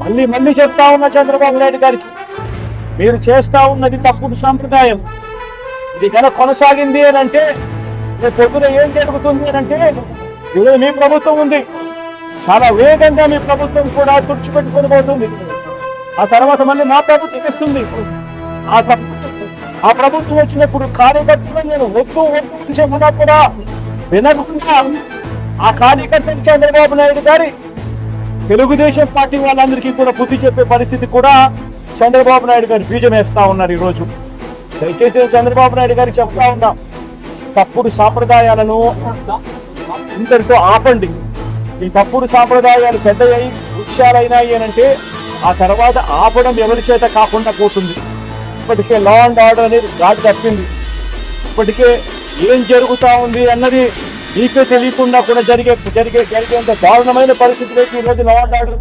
మళ్ళీ మళ్ళీ చెప్తా ఉన్నా చంద్రబాబు నాయుడు గారికి, మీరు చేస్తా ఉన్నది తప్పుడు సాంప్రదాయం. ఇది కనుక కొనసాగింది అని అంటే రేపు పొద్దున ఏం జరుగుతుంది అని అంటే, ఈరోజు మీ ప్రభుత్వం ఉంది, చాలా వేగంగా మీ ప్రభుత్వం కూడా తుడిచిపెట్టుకొని పోతుంది. ఆ తర్వాత మళ్ళీ మా ప్రభుత్వం ఇస్తుంది. ఆ ప్రభుత్వం వచ్చినప్పుడు కార్యకర్తలు నేను వద్దు వద్దు కూడా వినకుండా ఆ కార్యకర్తలు చంద్రబాబు నాయుడు గారి తెలుగుదేశం పార్టీ వాళ్ళందరికీ కూడా బుద్ధి చెప్పే పరిస్థితి కూడా చంద్రబాబు నాయుడు గారు బీజం వేస్తా ఉన్నారు. ఈరోజు దయచేసి చంద్రబాబు నాయుడు గారికి చెప్తా ఉన్నాం, తప్పుడు సాంప్రదాయాలను ఇంతటితో ఆపండి. ఈ తప్పుడు సాంప్రదాయాలు పెద్దయ్యి వృక్షాలైనాయి అని అంటే ఆ తర్వాత ఆపడం ఎవరి చేత కాకుండా పోతుంది. ఇప్పటికే లా అండ్ ఆర్డర్ అనేది గాడి తప్పింది. ఇప్పటికే ఏం జరుగుతా ఉంది అన్నది మీకే తెలియకుండా కూడా జరిగేంత దారుణమైన పరిస్థితులకి ఈరోజు లా అండ్ ఆర్డర్